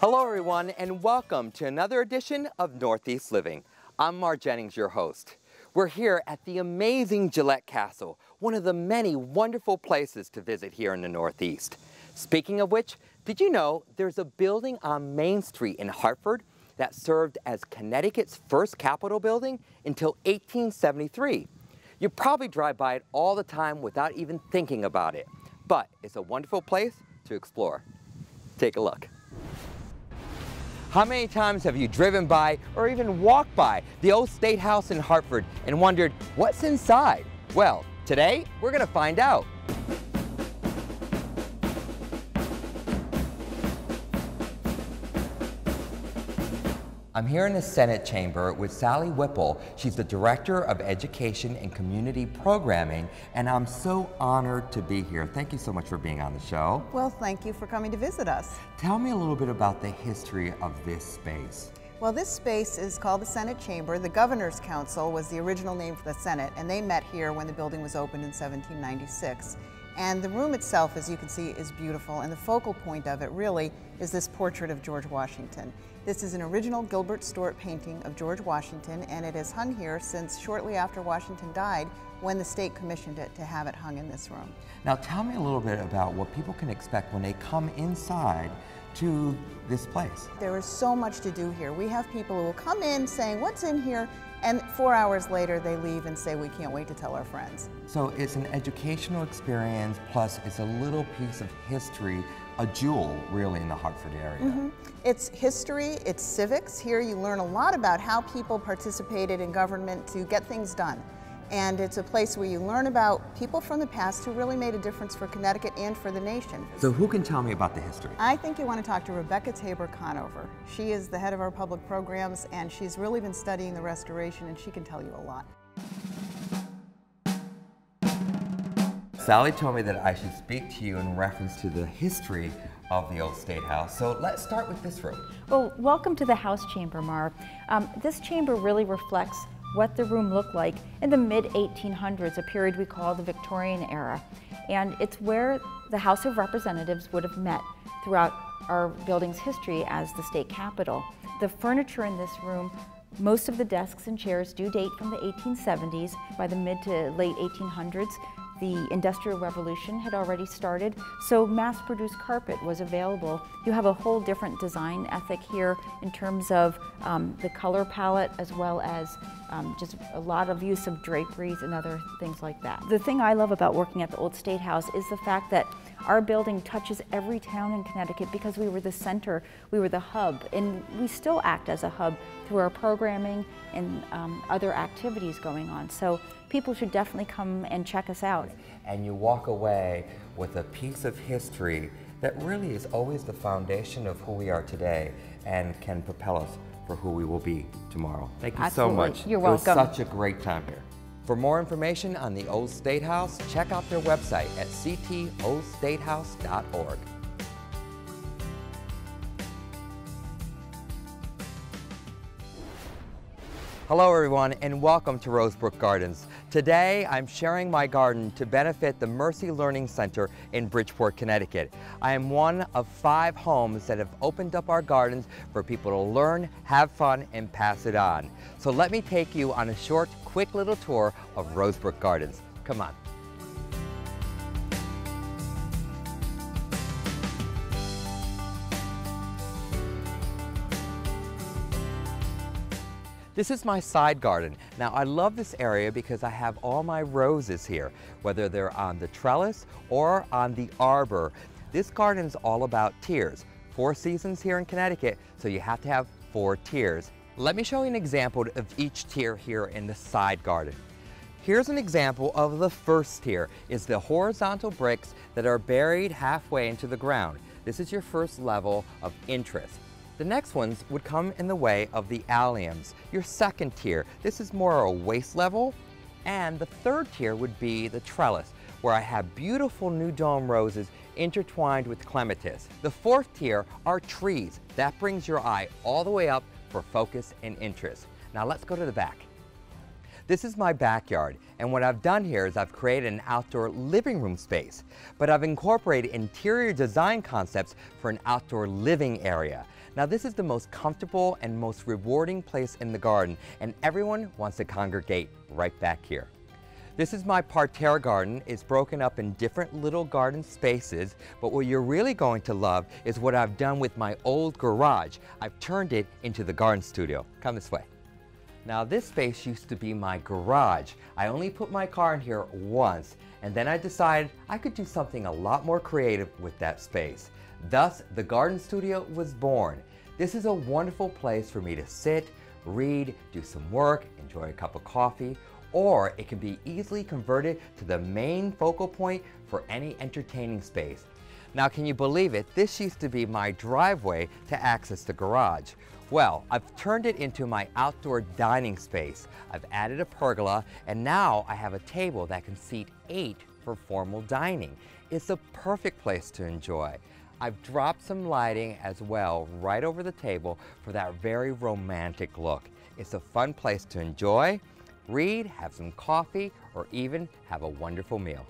Hello everyone and welcome to another edition of Northeast Living. I'm Mark Jennings, your host. We're here at the amazing Gillette Castle, one of the many wonderful places to visit here in the Northeast. Speaking of which, did you know there's a building on Main Street in Hartford that served as Connecticut's first Capitol building until 1873? You probably drive by it all the time without even thinking about it, but it's a wonderful place to explore. Take a look. How many times have you driven by or even walked by the old State House in Hartford and wondered what's inside? Well, today we're going to find out. I'm here in the Senate chamber with Sally Whipple. She's the Director of Education and Community Programming, and I'm so honored to be here. Thank you so much for being on the show. Well, thank you for coming to visit us. Tell me a little bit about the history of this space. Well, this space is called the Senate Chamber. The Governor's Council was the original name for the Senate, and they met here when the building was opened in 1796. And the room itself, as you can see, is beautiful, and the focal point of it really is this portrait of George Washington. This is an original Gilbert Stuart painting of George Washington, and it has hung here since shortly after Washington died, when the state commissioned it to have it hung in this room. Now tell me a little bit about what people can expect when they come inside to this place. There is so much to do here. We have people who will come in saying, "What's in here?" And 4 hours later, they leave and say, "We can't wait to tell our friends." So it's an educational experience, plus it's a little piece of history, a jewel really in the Hartford area. It's history, it's civics. Here you learn a lot about how people participated in government to get things done. And it's a place where you learn about people from the past who really made a difference for Connecticut and for the nation. So who can tell me about the history? I think you want to talk to Rebecca Tabor-Conover. She is the head of our public programs, and she's really been studying the restoration, and she can tell you a lot. Sally told me that I should speak to you in reference to the history of the old State House. So let's start with this room. Well, welcome to the House Chamber, Marv. This chamber really reflects what the room looked like in the mid-1800s, a period we call the Victorian era. And it's where the House of Representatives would have met throughout our building's history as the state capitol. The furniture in this room, most of the desks and chairs do date from the 1870s. By the mid to late 1800s, the Industrial Revolution had already started, so mass-produced carpet was available. You have a whole different design ethic here in terms of the color palette, as well as just a lot of use of draperies and other things like that. The thing I love about working at the Old State House is the fact that our building touches every town in Connecticut because we were the center, we were the hub, and we still act as a hub through our programming and other activities going on. So people should definitely come and check us out. And you walk away with a piece of history that really is always the foundation of who we are today and can propel us for who we will be tomorrow. Thank you so much. You're welcome. It was such a great time here. For more information on the Old State House, check out their website at ctoldstatehouse.org. Hello everyone and welcome to Rosebrook Gardens. Today I'm sharing my garden to benefit the Mercy Learning Center in Bridgeport, Connecticut. I am one of 5 homes that have opened up our gardens for people to learn, have fun, and pass it on. So let me take you on a short, quick little tour of Rosebrook Gardens. Come on. This is my side garden. Now I love this area because I have all my roses here, whether they're on the trellis or on the arbor. This garden is all about tiers. 4 seasons here in Connecticut, so you have to have 4 tiers. Let me show you an example of each tier here in the side garden. Here's an example of the first tier. It's the horizontal bricks that are buried halfway into the ground. This is your first level of interest. The next ones would come in the way of the alliums, your second tier. This is more a waist level. And the third tier would be the trellis, where I have beautiful new dome roses intertwined with clematis. The fourth tier are trees. That brings your eye all the way up for focus and interest. Now let's go to the back. This is my backyard, and what I've done here is I've created an outdoor living room space, but I've incorporated interior design concepts for an outdoor living area. Now this is the most comfortable and most rewarding place in the garden, and everyone wants to congregate right back here. This is my parterre garden. It's broken up in different little garden spaces, but what you're really going to love is what I've done with my old garage. I've turned it into the garden studio. Come this way. Now this space used to be my garage. I only put my car in here once, and then I decided I could do something a lot more creative with that space. Thus, the garden studio was born. This is a wonderful place for me to sit, read, do some work, enjoy a cup of coffee, or it can be easily converted to the main focal point for any entertaining space. Now, can you believe it? This used to be my driveway to access the garage. Well, I've turned it into my outdoor dining space. I've added a pergola, and now I have a table that can seat 8 for formal dining. It's a perfect place to enjoy. I've dropped some lighting as well right over the table for that very romantic look. It's a fun place to enjoy, read, have some coffee, or even have a wonderful meal.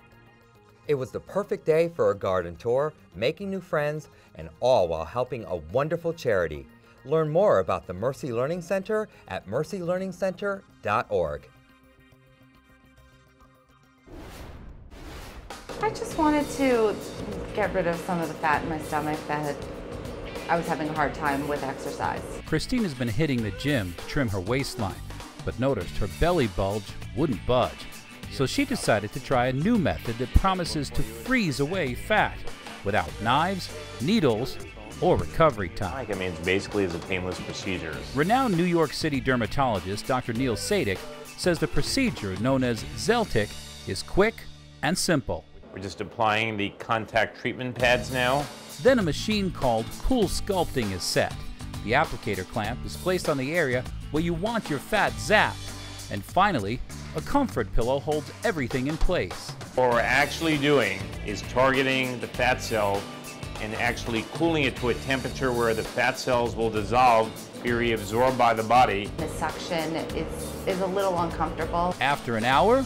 It was the perfect day for a garden tour, making new friends, and all while helping a wonderful charity. Learn more about the Mercy Learning Center at mercylearningcenter.org. I just wanted to get rid of some of the fat in my stomach that I was having a hard time with exercise. Christine has been hitting the gym to trim her waistline, but noticed her belly bulge wouldn't budge. So she decided to try a new method that promises to freeze away fat without knives, needles, or recovery time. I mean, it's basically a painless procedure. Renowned New York City dermatologist Dr. Neil Sadik says the procedure, known as Zeltic, is quick and simple. We're just applying the contact treatment pads now. Then a machine called CoolSculpting is set. The applicator clamp is placed on the area where you want your fat zapped. And finally, a comfort pillow holds everything in place. What we're actually doing is targeting the fat cell and actually cooling it to a temperature where the fat cells will dissolve, be reabsorbed by the body. The suction is a little uncomfortable. After an hour,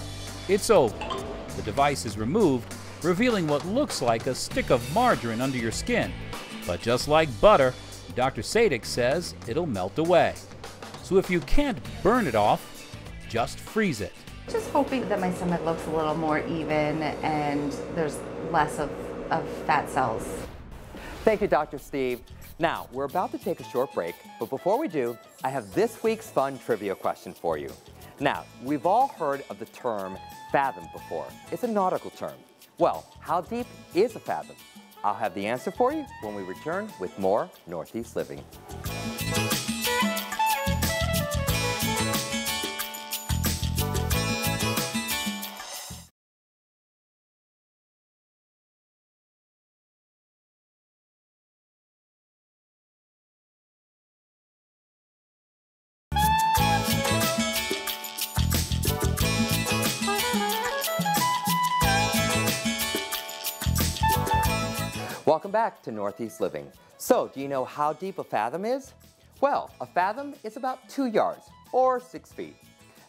it's over. The device is removed, revealing what looks like a stick of margarine under your skin. But just like butter, Dr. Sadik says it'll melt away. So if you can't burn it off, just freeze it. Just hoping that my stomach looks a little more even and there's less of fat cells. Thank you, Dr. Steve. Now, we're about to take a short break, but before we do, I have this week's fun trivia question for you. Now, we've all heard of the term fathom before. It's a nautical term. Well, how deep is a fathom? I'll have the answer for you when we return with more Northeast Living. Welcome back to Northeast Living. So, do you know how deep a fathom is? Well, a fathom is about 2 yards, or 6 feet.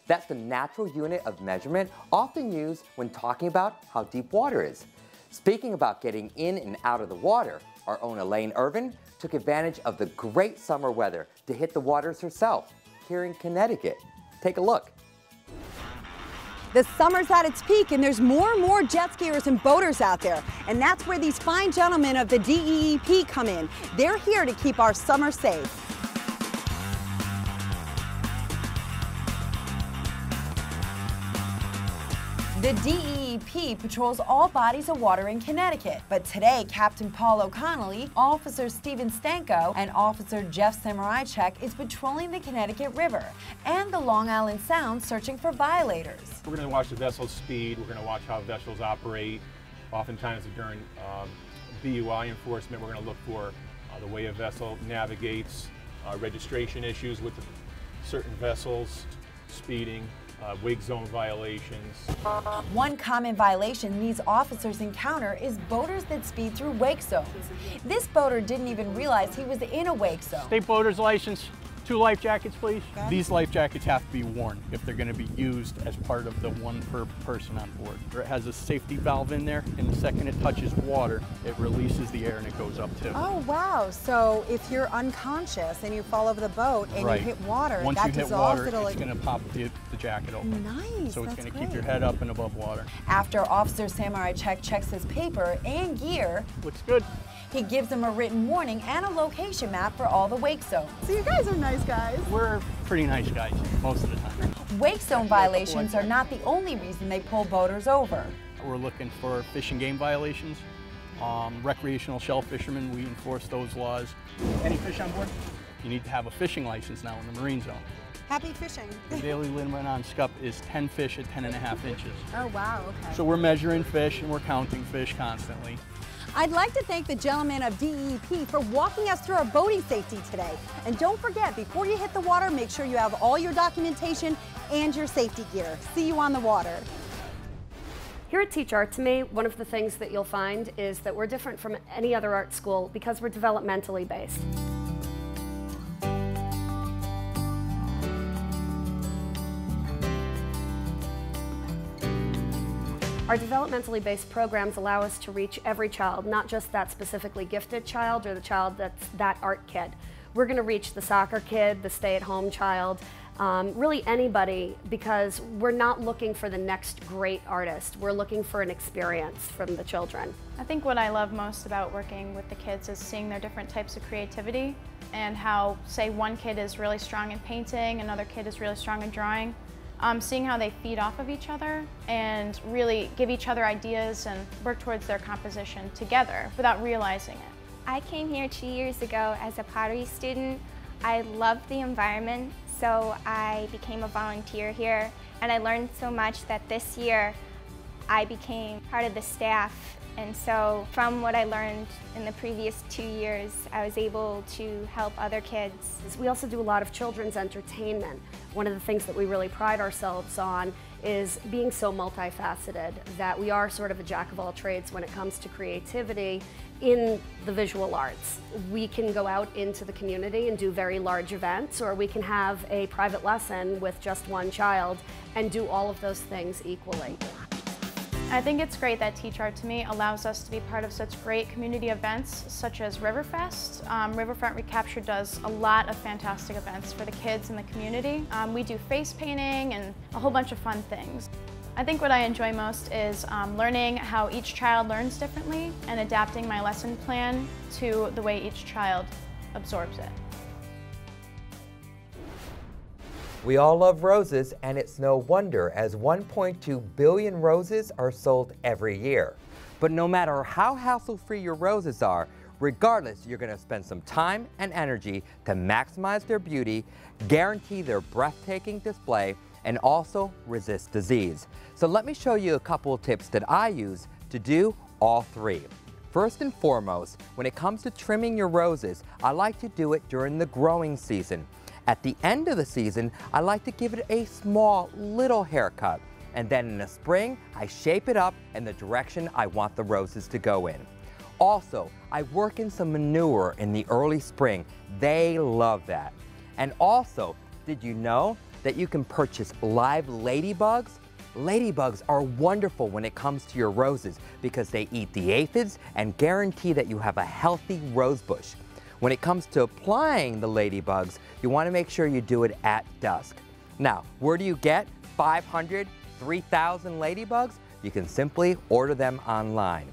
That's the natural unit of measurement often used when talking about how deep water is. Speaking about getting in and out of the water, our own Elaine Irvin took advantage of the great summer weather to hit the waters herself here in Connecticut. Take a look. The summer's at its peak and there's more and more jet skiers and boaters out there. And that's where these fine gentlemen of the DEEP come in. They're here to keep our summer safe. The DEEP patrols all bodies of water in Connecticut, but today Captain Paul O'Connelly, Officer Stephen Stanko, and Officer Jeff Samaraychek is patrolling the Connecticut River and the Long Island Sound searching for violators. We're going to watch the vessel's speed, we're going to watch how vessels operate. Oftentimes during BUI enforcement, we're going to look for the way a vessel navigates, registration issues with certain vessels, speeding, wake zone violations. One common violation these officers encounter is boaters that speed through wake zones. This boater didn't even realize he was in a wake zone. State boater's license 2 life jackets, please. Okay. These life jackets have to be worn if they're going to be used as part of the 1 per person on board. It has a safety valve in there, and the second it touches water, it releases the air and it goes up too. Oh, wow. So if you're unconscious and you fall over the boat and Right. you hit water, Once that you hit dissolves, water, it'll it's going to pop the jacket open. Nice. So it's that's going to great. keep your head up and above water. After Officer Samurai checks his paper and gear, Looks good. he gives them a written warning and a location map for all the wake zones. So you guys are nice guys. We're pretty nice guys most of the time. Wake zone violations are not the only reason they pull boaters over. We're looking for fish and game violations. Recreational shell fishermen, we enforce those laws. Any fish on board? You need to have a fishing license now in the marine zone. Happy fishing. The daily limit on scup is 10 fish at 10.5 inches. Oh, wow, okay. So we're measuring fish and we're counting fish constantly. I'd like to thank the gentleman of DEP for walking us through our boating safety today. And don't forget, before you hit the water, make sure you have all your documentation and your safety gear. See you on the water. Here at Teach Art to Me, one of the things that you'll find is that we're different from any other art school because we're developmentally based. Our developmentally based programs allow us to reach every child, not just that specifically gifted child or the child that's that art kid. We're going to reach the soccer kid, the stay-at-home child, really anybody, because we're not looking for the next great artist. We're looking for an experience from the children. I think what I love most about working with the kids is seeing their different types of creativity and how, say, one kid is really strong in painting, another kid is really strong in drawing. Seeing how they feed off of each other and really give each other ideas and work towards their composition together without realizing it. I came here 2 years ago as a pottery student. I loved the environment, so I became a volunteer here, and I learned so much that this year I became part of the staff. And so from what I learned in the previous 2 years, I was able to help other kids. We also do a lot of children's entertainment. One of the things that we really pride ourselves on is being so multifaceted, that we are sort of a jack of all trades when it comes to creativity in the visual arts. We can go out into the community and do very large events, or we can have a private lesson with just one child and do all of those things equally. I think it's great that Teach Art to Me allows us to be part of such great community events such as Riverfest. Riverfront Recapture does a lot of fantastic events for the kids in the community. We do face painting and a whole bunch of fun things. I think what I enjoy most is learning how each child learns differently and adapting my lesson plan to the way each child absorbs it. We all love roses, and it's no wonder, as 1.2 billion roses are sold every year. But no matter how hassle-free your roses are, regardless, you're going to spend some time and energy to maximize their beauty, guarantee their breathtaking display, and also resist disease. So let me show you a couple of tips that I use to do all three. First and foremost, when it comes to trimming your roses, I like to do it during the growing season. At the end of the season, I like to give it a small little haircut. And then in the spring, I shape it up in the direction I want the roses to go in. Also, I work in some manure in the early spring. They love that. And also, did you know that you can purchase live ladybugs? Ladybugs are wonderful when it comes to your roses because they eat the aphids and guarantee that you have a healthy rose bush. When it comes to applying the ladybugs, you want to make sure you do it at dusk. Now, where do you get 500, 3,000 ladybugs? You can simply order them online.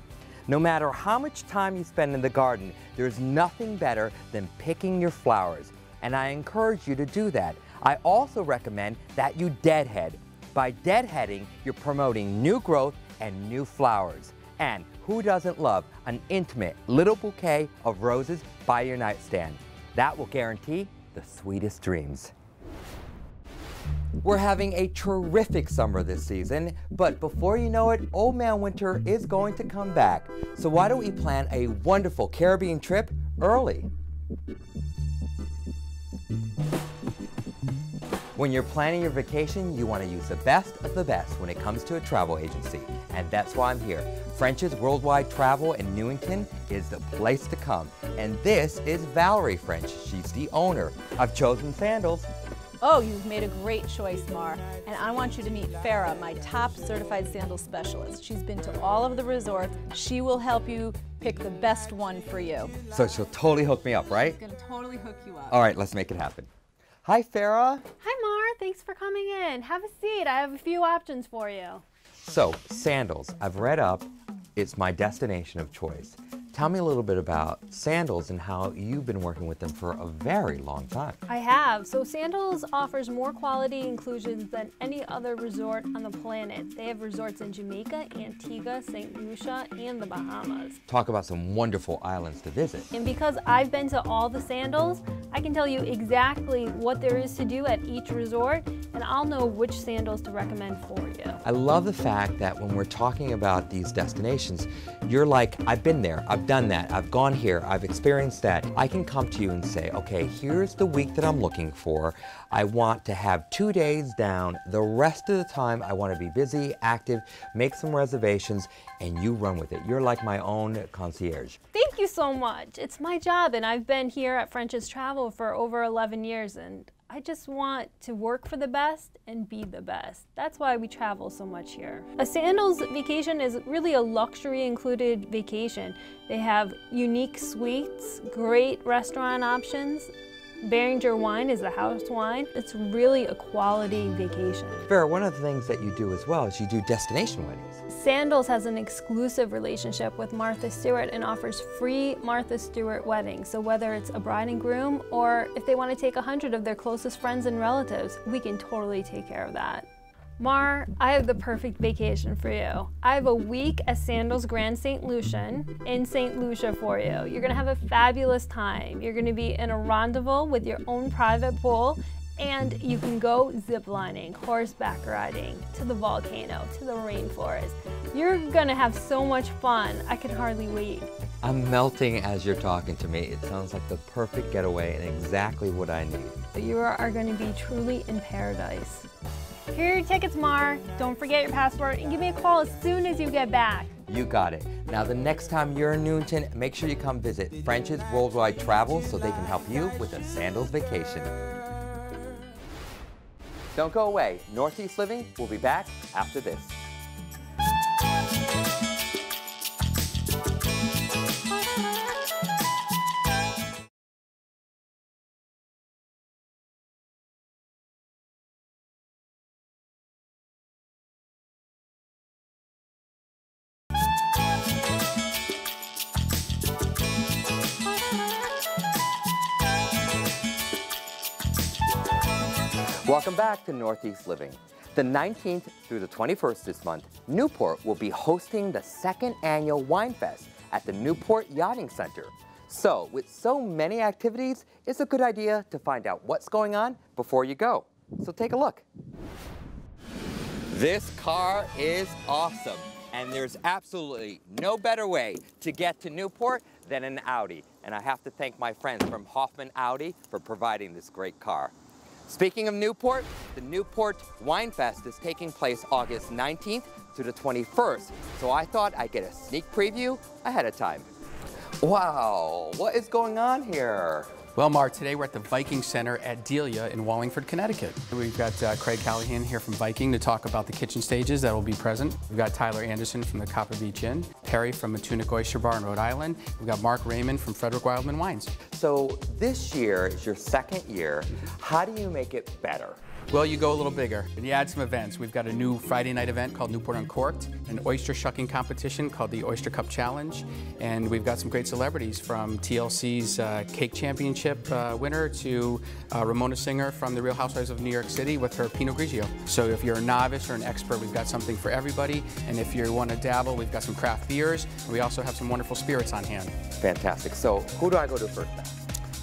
No matter how much time you spend in the garden, there's nothing better than picking your flowers, and I encourage you to do that. I also recommend that you deadhead. By deadheading, you're promoting new growth and new flowers. And who doesn't love an intimate little bouquet of roses by your nightstand? That will guarantee the sweetest dreams. We're having a terrific summer this season, but before you know it, Old Man Winter is going to come back. So why don't we plan a wonderful Caribbean trip early? When you're planning your vacation, you want to use the best of the best when it comes to a travel agency. And that's why I'm here. French's Worldwide Travel in Newington is the place to come. And this is Valerie French. She's the owner. I've chosen Sandals. Oh, you've made a great choice, Mar. And I want you to meet Farah, my top certified sandal specialist. She's been to all of the resorts. She will help you pick the best one for you. So she'll totally hook me up, right? She's gonna totally hook you up. All right, let's make it happen. Hi, Farah. Hi, Mar. Thanks for coming in. Have a seat. I have a few options for you. So, Sandals, I've read up. It's my destination of choice. Tell me a little bit about Sandals and how you've been working with them for a very long time. I have. So Sandals offers more quality inclusions than any other resort on the planet. They have resorts in Jamaica, Antigua, St. Lucia, and the Bahamas. Talk about some wonderful islands to visit. And because I've been to all the Sandals, I can tell you exactly what there is to do at each resort, and I'll know which Sandals to recommend for you. I love the fact that when we're talking about these destinations, you're like, I've been there, I've done that, I've gone here, I've experienced that. I can come to you and say, okay, here's the week that I'm looking for. I want to have 2 days down. The rest of the time, I want to be busy, active, make some reservations, and you run with it. You're like my own concierge. Thank you so much. It's my job, and I've been here at French's Travel for over 11 years, and I just want to work for the best and be the best. That's why we travel so much here. A Sandals vacation is really a luxury included vacation. They have unique suites, great restaurant options. Beringer wine is the house wine. It's really a quality vacation. Farah, one of the things that you do as well is you do destination weddings. Sandals has an exclusive relationship with Martha Stewart and offers free Martha Stewart weddings. So whether it's a bride and groom or if they want to take 100 of their closest friends and relatives, we can totally take care of that. Mar, I have the perfect vacation for you. I have a week at Sandals Grand St. Lucian in St. Lucia for you. You're gonna have a fabulous time. You're gonna be in a rendezvous with your own private pool, and you can go ziplining, horseback riding, to the volcano, to the rainforest. You're gonna have so much fun. I can hardly wait. I'm melting as you're talking to me. It sounds like the perfect getaway and exactly what I need. You are gonna be truly in paradise. Here are your tickets, Mar. Don't forget your passport and give me a call as soon as you get back. You got it. Now the next time you're in Newington, make sure you come visit French's Worldwide Travel so they can help you with a Sandals vacation. Don't go away. Northeast Living will be back after this. Welcome back to Northeast Living. The 19th through the 21st this month, Newport will be hosting the second annual Wine Fest at the Newport Yachting Center. So, with so many activities, it's a good idea to find out what's going on before you go. So take a look. This car is awesome, and there's absolutely no better way to get to Newport than an Audi. And I have to thank my friends from Hoffman Audi for providing this great car. Speaking of Newport, the Newport Wine Fest is taking place August 19th to the 21st, so I thought I'd get a sneak preview ahead of time. Wow, what is going on here? Well, Mar, today we're at the Viking Center at Delia in Wallingford, Connecticut. We've got Craig Callahan here from Viking to talk about the kitchen stages that will be present. We've got Tyler Anderson from the Copper Beach Inn, Perry from Matunic Oyster Bar in Rhode Island. We've got Mark Raymond from Frederick Wildman Wines. So this year is your second year. How do you make it better? Well, you go a little bigger and you add some events. We've got a new Friday night event called Newport Uncorked, an oyster shucking competition called the Oyster Cup Challenge, and we've got some great celebrities from TLC's Cake Championship winner to Ramona Singer from the Real Housewives of New York City with her Pinot Grigio. So if you're a novice or an expert, we've got something for everybody, and if you want to dabble, we've got some craft beers, and we also have some wonderful spirits on hand. Fantastic. So who do I go to first now?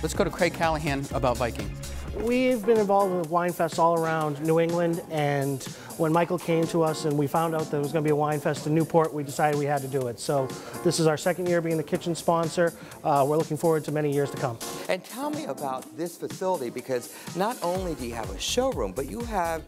Let's go to Craig Callahan about Viking. We've been involved with wine fests all around New England, and when Michael came to us and we found out that there was going to be a wine fest in Newport, we decided we had to do it. So this is our second year being the kitchen sponsor. We're looking forward to many years to come. And tell me about this facility, because not only do you have a showroom, but you have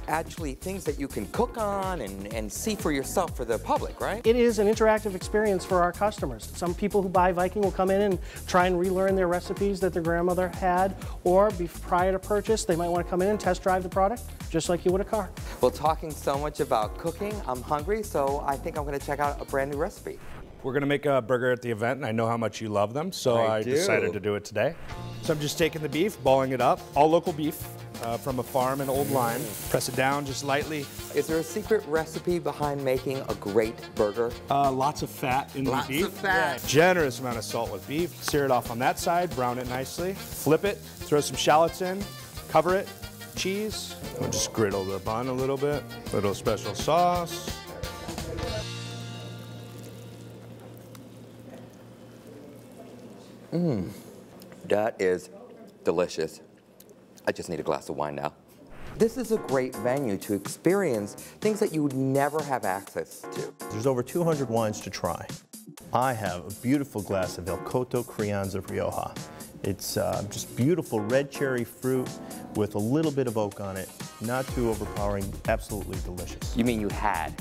actually things that you can cook on and see for yourself for the public, right? It is an interactive experience for our customers. Some people who buy Viking will come in and try and relearn their recipes that their grandmother had, or prior to purchase, they might want to come in and test drive the product, just like you would a car. Well, talking so much about cooking, I'm hungry, so I think I'm going to check out a brand new recipe. We're going to make a burger at the event, and I know how much you love them, so I decided to do it today. So I'm just taking the beef, balling it up, all local beef from a farm in Old Lyme. Press it down just lightly. Is there a secret recipe behind making a great burger? Lots of fat in the beef. Lots of fat. Yeah. Generous amount of salt with beef. Sear it off on that side, brown it nicely. Flip it, throw some shallots in, cover it, cheese. We'll just griddle the bun a little bit. Little special sauce. Mmm, that is delicious. I just need a glass of wine now. This is a great venue to experience things that you would never have access to. There's over 200 wines to try. I have a beautiful glass of El Coto Crianza Rioja. It's just beautiful red cherry fruit with a little bit of oak on it. Not too overpowering, absolutely delicious. You mean you had?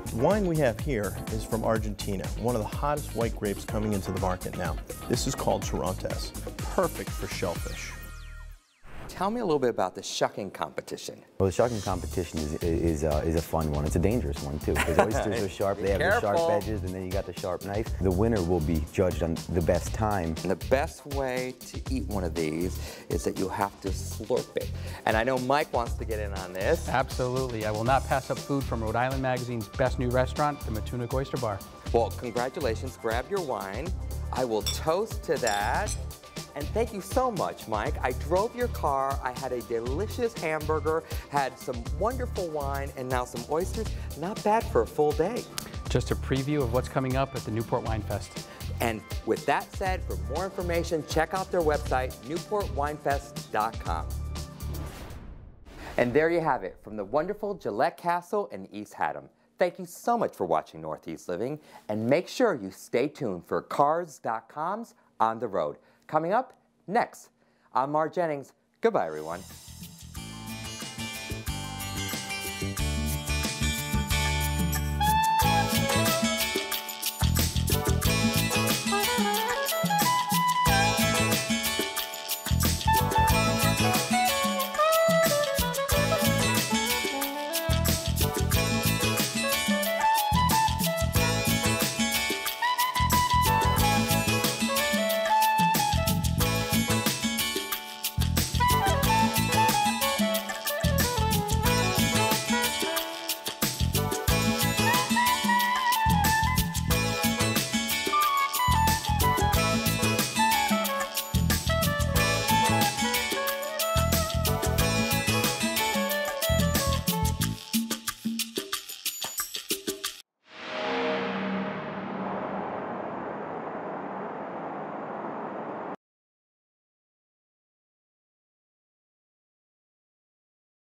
The wine we have here is from Argentina, one of the hottest white grapes coming into the market now. This is called Torrontés, perfect for shellfish. Tell me a little bit about the shucking competition. Well, the shucking competition is a fun one. It's a dangerous one, too, because oysters are sharp. They have the sharp edges, and then you got the sharp knife. The winner will be judged on the best time. And the best way to eat one of these is that you have to slurp it. And I know Mike wants to get in on this. Absolutely. I will not pass up food from Rhode Island Magazine's best new restaurant, the Matunic Oyster Bar. Well, congratulations. Grab your wine. I will toast to that. And thank you so much, Mike. I drove your car, I had a delicious hamburger, had some wonderful wine, and now some oysters. Not bad for a full day. Just a preview of what's coming up at the Newport Wine Fest. And with that said, for more information, check out their website, newportwinefest.com. And there you have it, from the wonderful Gillette Castle in East Haddam. Thank you so much for watching Northeast Living, and make sure you stay tuned for Cars.com's On the Road. Coming up next, I'm Mark Jennings. Goodbye, everyone.